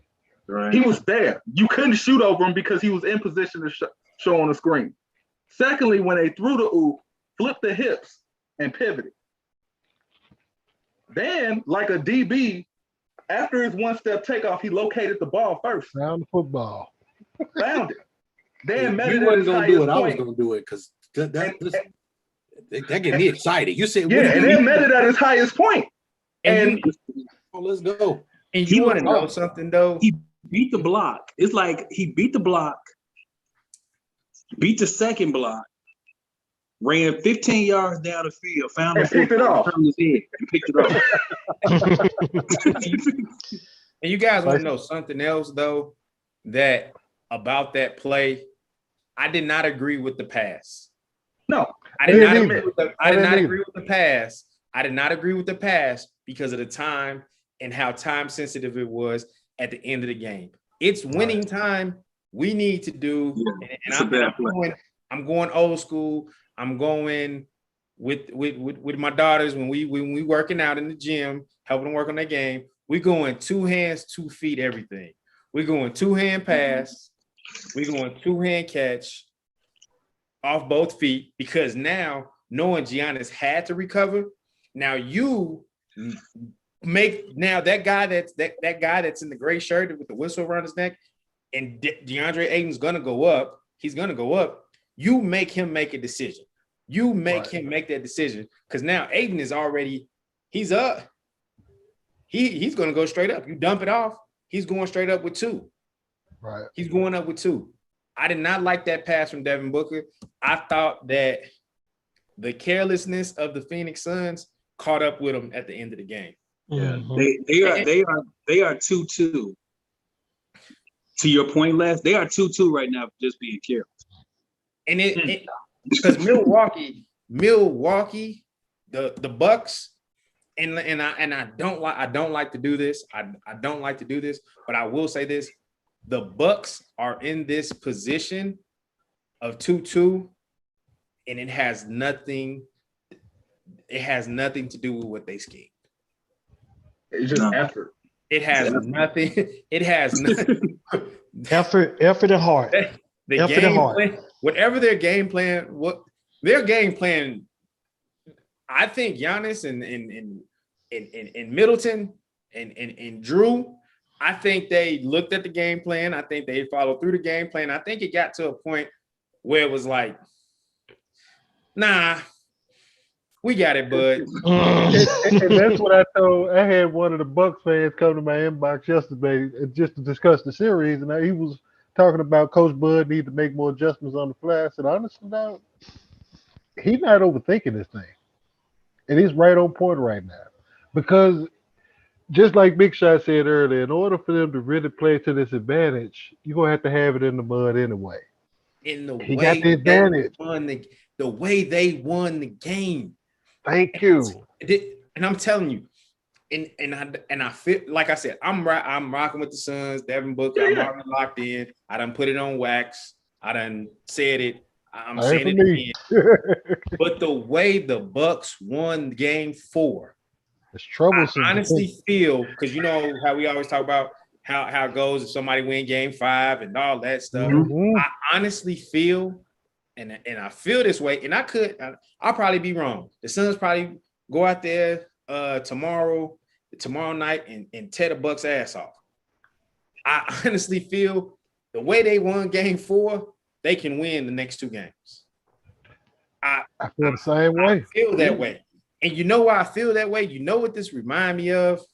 He was there. You couldn't shoot over him because he was in position to show on the screen. Secondly, when they threw the oop, flipped the hips and pivoted. Then, like a DB, after his one-step takeoff, he located the ball first. Found the football. Found it. Then met You it at wasn't his gonna do highest it. I was point. gonna do it because that get me excited. You said, Yeah, what do and you then mean? met it at his highest point. And Oh, let's go. you want to know something though? He beat the block. It's like he beat the block, beat the second block, ran 15 yards down the field, found And the picked it football, off. turned his head, and picked it off. And you guys want to know something else though? That about that play, I did not agree with the pass. No, I did not either. agree with the pass. I did not agree with the pass because of the time and how time sensitive it was at the end of the game. It's winning time. We need to do, I'm going old school. I'm going with my daughters when we working out in the gym, helping them work on their game. We going 2 hands, 2 feet, everything. We going 2-hand pass. We going 2-hand catch off both feet because now knowing Giannis had to recover. Now you make that guy that's in the gray shirt with the whistle around his neck, and DeAndre Ayton's gonna go up. He's gonna go up. You make him make a decision. You make him make that decision because now Ayton is already he's up. He's gonna go straight up. You dump it off. He's going straight up with 2. Right. He's going up with 2. I did not like that pass from Devin Booker. I thought that the carelessness of the Phoenix Suns caught up with them at the end of the game. Yeah, they are 2-2. To your point, Les, they are 2-2 right now for just being careful. And it because Milwaukee, the Bucks, and I don't like to do this. I don't like to do this, but I will say this: the Bucks are in this position of 2-2, and it has nothing to do with what they schemed. it's just effort. It has nothing. It has nothing. effort and heart. The Effort and game heart. plan, whatever their game plan, I think Giannis and Middleton and Drew, I think they looked at the game plan. I think they followed through the game plan. I think it got to a point where it was like, nah, we got it, bud. And that's what I told. I had one of the Bucks fans come to my inbox yesterday just to discuss the series, and he was talking about Coach Bud need to make more adjustments on the fly. I said, honestly, now he's not overthinking this thing, and he's right on point right now because just like Big Shot said earlier, in order for them to really play to this advantage, you're gonna have to have it in the mud anyway. In the He got way the they advantage. won the way they won the game. Thank you. And I'm telling you, and I feel like I said, I'm rocking with the Suns, Devin Booker. I'm already locked in. I done put it on wax. I done said it. I'm Ain't saying for it me. again. But the way the Bucks won game 4, It's I troublesome. honestly feel, because you know how we always talk about how it goes if somebody win game 5 and all that stuff. Mhm. I honestly feel, and I feel this way, and I'll probably be wrong. The Suns probably go out there tomorrow night and tear the Bucks ass off. I honestly feel the way they won game 4, they can win the next 2 games. I feel the same way. I feel that way. And you know why I feel that way? You know what this reminds me of?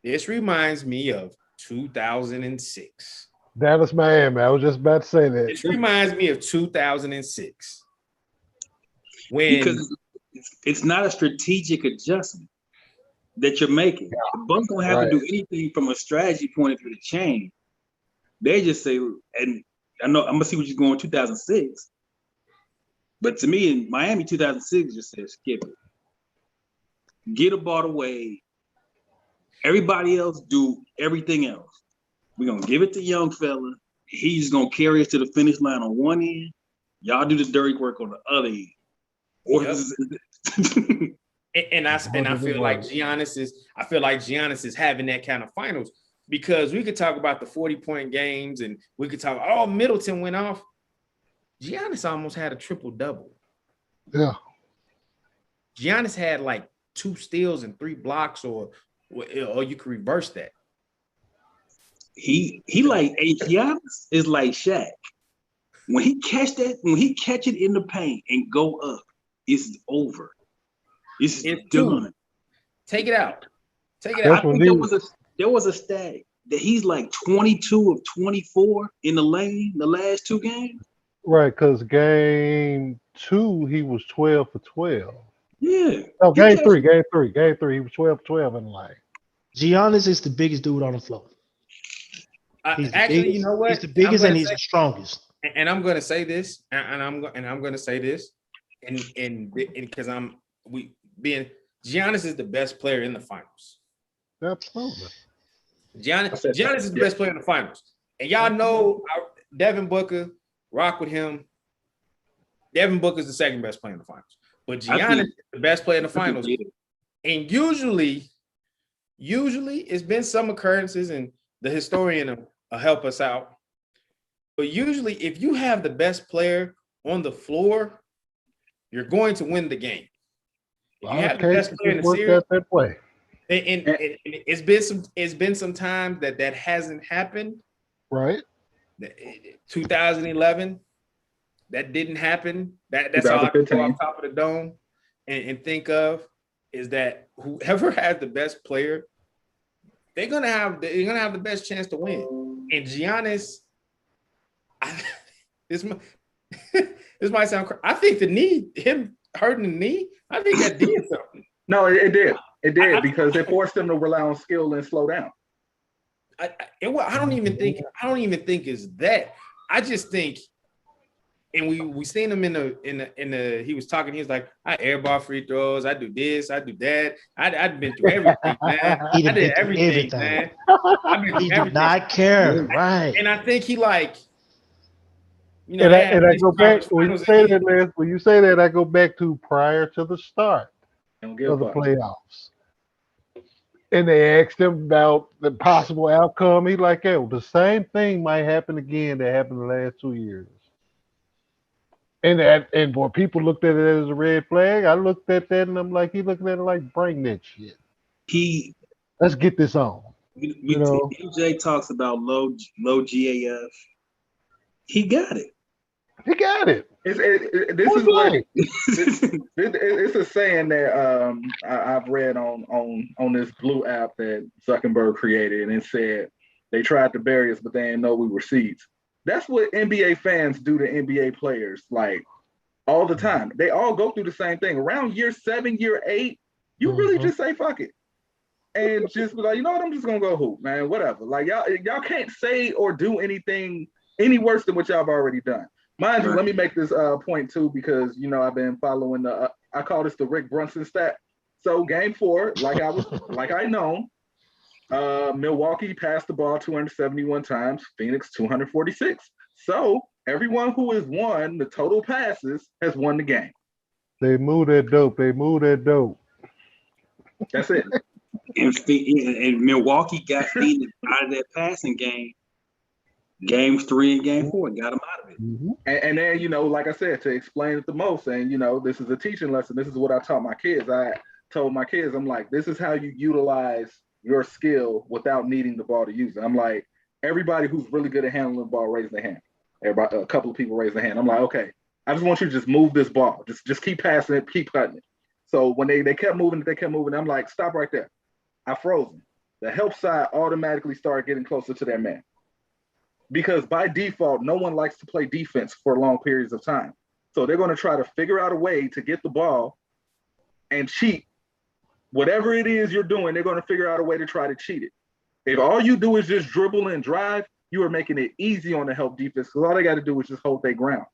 This reminds me of 2006. Dallas, Miami. I was just about to say that. This reminds me of 2006. Because it's not a strategic adjustment that you're making. The Bucks don't have to do anything from a strategy point of view to change. They just say, and I know I'm gonna see what you're going 2006. But to me, in Miami 2006 just says skip it. Get a ball away. Everybody else do everything else. We're gonna give it to young fella. He's gonna carry us to the finish line on one end. Y'all do the dirty work on the other end. Or and I feel like Giannis is having that kind of finals, because we could talk about the 40-point games and we could talk, oh, Middleton went off. Giannis almost had a triple-double. Yeah. Giannis had like 2 steals and 3 blocks, or you could reverse that. He like Giannis is like Shaq. When he catch it in the paint and go up, it's over. It's done. Take it out. Take it I out. think there was a stat that he's like 22 of 24 in the lane the last 2 games. Right, because game 2 he was 12 for 12. Yeah. No, game three, he was 12 for 12 in the lane. Giannis is the biggest dude on the floor. You know what? He's the biggest and he's the strongest. And I'm going to say this, and I'm going to say this, and because Giannis is the best player in the finals. Absolutely. Giannis is the best player in the finals, and y'all know Devin Booker, rock with him. Devin Booker is the second best player in the finals, but Giannis is the best player in the finals. And usually it's been some occurrences, and the historian will help us out. But usually, if you have the best player on the floor, you're going to win the game. If you have the best player in the series, that way. And it's been some time that hasn't happened. Right. 2011, that didn't happen. That's all I can go on top of the dome and think of, is that whoever has the best player, they're gonna have the best chance to win. And Giannis, this might sound crazy. I think him hurting the knee, I think that did something. No, it did. It did, because it forced him to rely on skill and slow down. I don't even think it's that. I just think, and we seen him in the he was talking. He was like, I airball free throws. I do this. I do that. I've been through everything, man. I did everything, man. He did not care, right? And I think he like. You know, and I go back when you say that, man. When you say that, I go back to prior to the start of the playoffs, and they asked him about the possible outcome. He's like, "Hey, well, the same thing might happen again that happened the last 2 years." And boy, people looked at it as a red flag. I looked at that, and I'm like, he looking at it like, "Bring that shit. Let's get this on." You know, DJ talks about low GAF. He got it. He got it. It's a saying that I've read on this blue app that Zuckerberg created, and it said they tried to bury us, but they didn't know we were seeds. That's what NBA fans do to NBA players, like all the time. They all go through the same thing. Around year 7, year 8, you really just say fuck it. and just be like, you know what, I'm just gonna go hoop, man. Whatever. Like y'all can't say or do anything any worse than what y'all have already done. Mind you, let me make this point too, because I've been following the I call this the Rick Brunson stat. So game 4, like I know, Milwaukee passed the ball 271 times, Phoenix 246. So everyone who has won the total passes has won the game. They move that dope. They move that dope. That's it. And Milwaukee got Phoenix out of that passing game. Games 3 and game 4 got them out of it. Mm-hmm. And then, like I said, to explain it the most, and this is a teaching lesson. This is what I taught my kids. I told my kids, I'm like, this is how you utilize your skill without needing the ball to use it. I'm like, everybody who's really good at handling the ball, raise their hand. Everybody, a couple of people raise their hand. I'm like, okay, I just want you to just move this ball. Just keep passing it, keep cutting it. So when they kept moving, I'm like, stop right there. I froze them. The help side automatically started getting closer to their man. Because by default, no one likes to play defense for long periods of time. So they're going to try to figure out a way to get the ball and cheat. Whatever it is you're doing, they're going to figure out a way to try to cheat it. If all you do is just dribble and drive, you are making it easy on the help defense, because all they got to do is just hold their ground.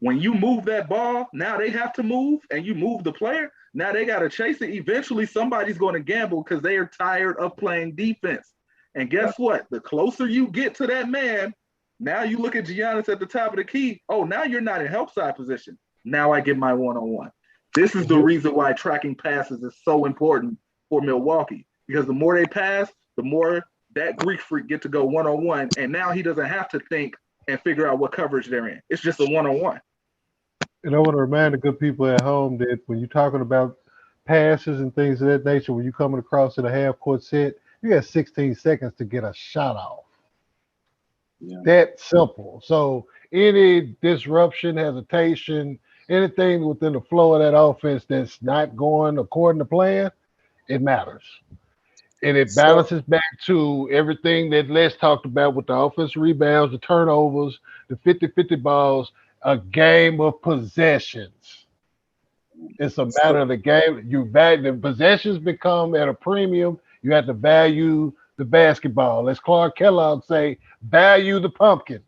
When you move that ball, now they have to move, and you move the player, now they got to chase it. Eventually, somebody's going to gamble because they are tired of playing defense. And guess what? The closer you get to that man, now you look at Giannis at the top of the key. Oh, now you're not in help side position. Now I get my one-on-one. This is the reason why tracking passes is so important for Milwaukee, because the more they pass, the more that Greek freak get to go one-on-one, and now he doesn't have to think and figure out what coverage they're in. It's just a one-on-one. And I want to remind the good people at home that when you're talking about passes and things of that nature, when you're coming across in a half-court set, you got 16 seconds to get a shot off. Yeah. That simple. So any disruption, hesitation, anything within the flow of that offense that's not going according to plan, it matters. And it balances back to everything that Les talked about with the offensive rebounds, the turnovers, the 50-50 balls, a game of possessions. It's a matter of the game. You value the possessions become at a premium. You have to value the basketball. As Clark Kellogg say, value the pumpkin.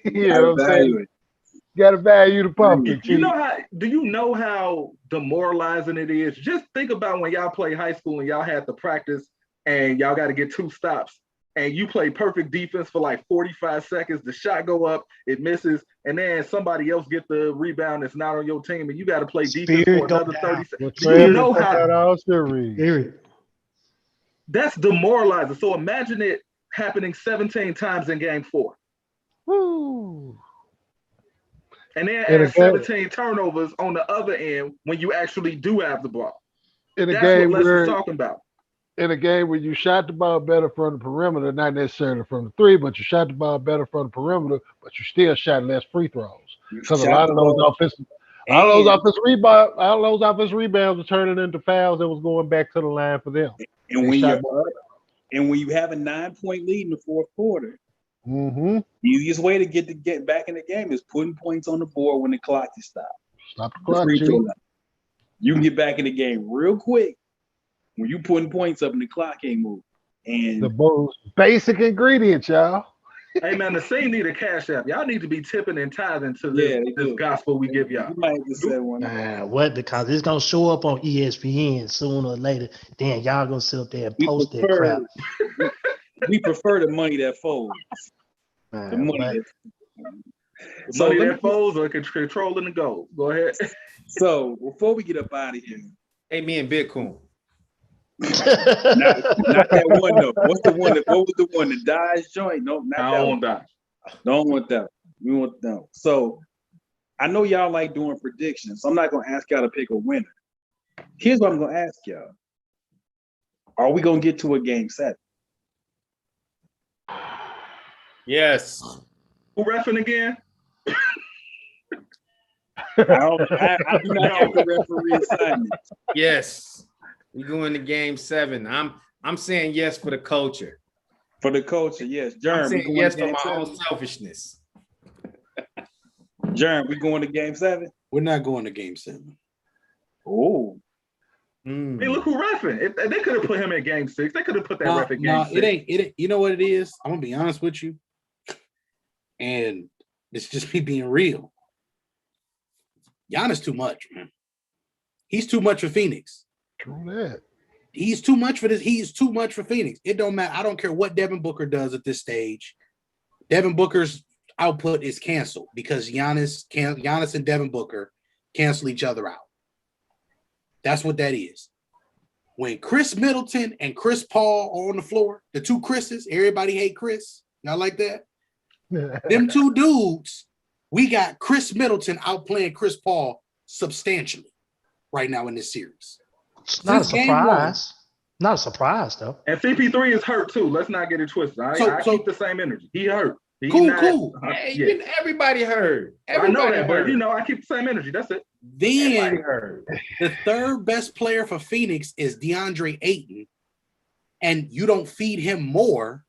You know what I'm saying? You got to value the pumpkin. Do you know how demoralizing it is? Just think about when y'all play high school and y'all had to practice and y'all got to get 2 stops and you play perfect defense for like 45 seconds. The shot go up, it misses, and then somebody else get the rebound that's not on your team and you got to play defense for another 30 seconds. Do you know how? That's demoralizing. So imagine it happening 17 times in game 4. Woo. And then add 17 turnovers on the other end when you actually do have the ball. That's what Les is talking about. In a game where you shot the ball better from the perimeter, not necessarily from the 3, but you shot the ball better from the perimeter, but you still shot less free throws. Because a lot of those offensive rebounds are turning into fouls that was going back to the line for them. And when you have a 9-point lead in the fourth quarter, the easiest way to get back in the game is putting points on the board when the clock is stopped. Stop the clock, you can get back in the game real quick when you putting points up and the clock ain't moving. And the most basic ingredients, y'all. Hey man, the Scene need a cash app. Y'all need to be tipping and tithing to this gospel we give y'all. Because it's gonna show up on ESPN sooner or later. Then y'all gonna sit up there and post that crap. We prefer the money that folds. The money that folds or controlling the goal. Go ahead. So before we get up out of here, hey, me and Bitcoin. not that one though. What was the one? The Dodge joint? No, not I that don't one. want that. Don't want that. We want that. So I know y'all like doing predictions. So I'm not gonna ask y'all to pick a winner. Here's what I'm gonna ask y'all. Are we gonna get to a game 7? Yes. Who reffing again? I do not have the referee assignment. Yes. We going to game 7. I'm saying yes for the culture. For the culture, yes. Jerm, I'm saying yes for my own selfishness. Jerm, we going to game 7? We're not going to game 7. Oh. I mean, look who reffing. They could have put him in game 6. They could have put that ref in game 6. It ain't. You know what it is? I'm gonna be honest with you, and it's just me being real. Giannis too much, man. He's too much for Phoenix. True that. He's too much for this. He's too much for Phoenix. It don't matter. I don't care what Devin Booker does at this stage. Devin Booker's output is canceled because Giannis and Devin Booker cancel each other out. That's what that is. When Chris Middleton and Chris Paul are on the floor, the two Chris's, everybody hate Chris. Y'all like that? Them two dudes, we got Chris Middleton outplaying Chris Paul substantially right now in this series. It's not a surprise. Not a surprise, though. And CP3 is hurt too. Let's not get it twisted. I keep the same energy. He hurt. Cool. Hey, everybody heard. I know that, but I keep the same energy. That's it. Then the third best player for Phoenix is DeAndre Ayton, and you don't feed him more.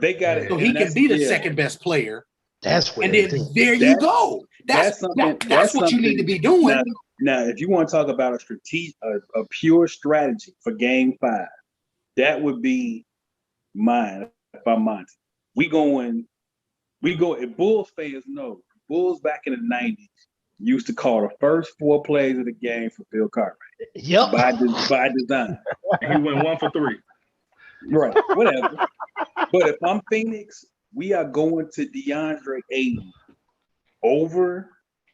They got it, so he can be the second best player. That's what. And then there you go. That's what you need to be doing. Now, if you want to talk about a pure strategy for Game 5, that would be mine. If I'm Monty, we go. If Bulls fans know, Bulls back in the 90s used to call the first 4 plays of the game for Bill Cartwright. Yep. By design. And he went 1 for 3. Right. Whatever. But if I'm Phoenix, we are going to DeAndre Ayton over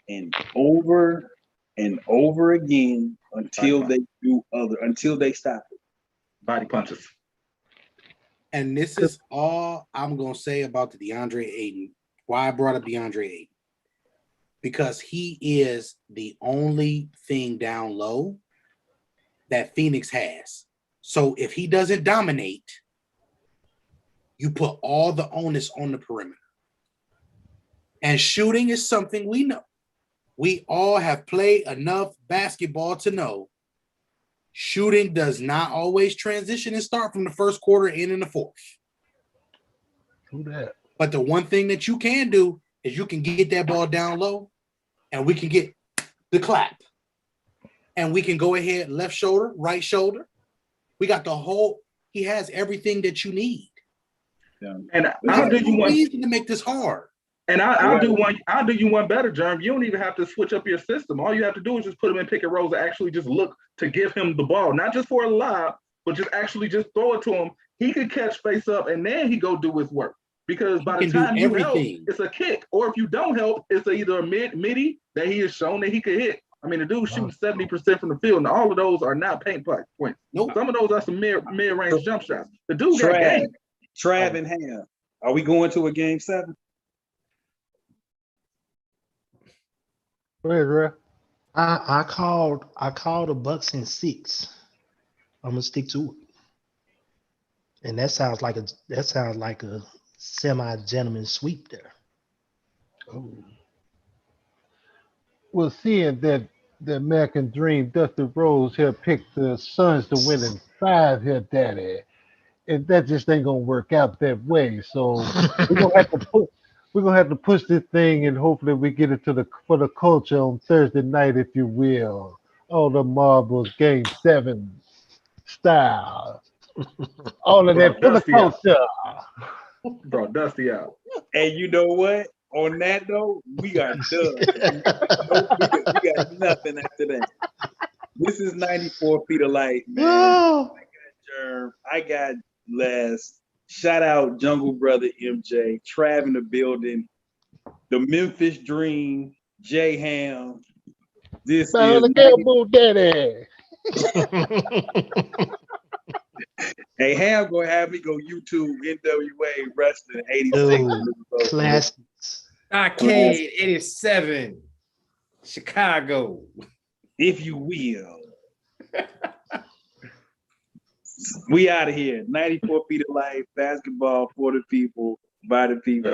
and over and over again until they stop it. Body punches. And this is all I'm going to say about the DeAndre Ayton. Why I brought up DeAndre Ayton. Because he is the only thing down low that Phoenix has. So if he doesn't dominate, you put all the onus on the perimeter. And shooting is something we know. We all have played enough basketball to know shooting does not always transition and start from the first quarter and in the fourth. True that. But the one thing that you can do is you can get that ball down low and we can get the clap. And we can go ahead, left shoulder, right shoulder. We got he has everything that you need. Yeah. And I'll do you one reason to make this hard. And I'll do you one better, Jerm. You don't even have to switch up your system. All you have to do is just put him in pick and rolls and actually just look to give him the ball, not just for a lob, but just actually just throw it to him. He could catch face up and then he go do his work. Because by the time you help, it's a kick. Or if you don't help, it's either a midi that he has shown that he could hit. I mean, the dude shooting 70% from the field, and all of those are not paint points. Nope. Some of those are some mid-range jump shots. The dude got game. Trav and Ham. Are we going to a Game 7? Go ahead, Rev. I called the Bucks in 6. I'm gonna stick to it. And that sounds like a semi-gentleman sweep there. Oh. Well, seeing that American Dream, Dusty Rose here picked the Suns to win in 5 here, Daddy, and that just ain't gonna work out that way. So we're gonna have to push this thing, and hopefully we get it for the culture on Thursday night, if you will. All the marbles, Game 7 style. All of that for the culture. Bro, Dusty out. And you know what? On that note, we are done. we got nothing after that. This is 94 Feet of Light, man. Oh. I got Jerm. I got Les. Shout out Jungle Brother MJ, Trav in the building, the Memphis Dream, J Ham. This is Daddy. Hey, Ham gonna have me go YouTube NWA Wrestling 86. Classics. Arcade 87. Chicago. If you will. We out of here. 94 Feet of Life, basketball for the people, by the people.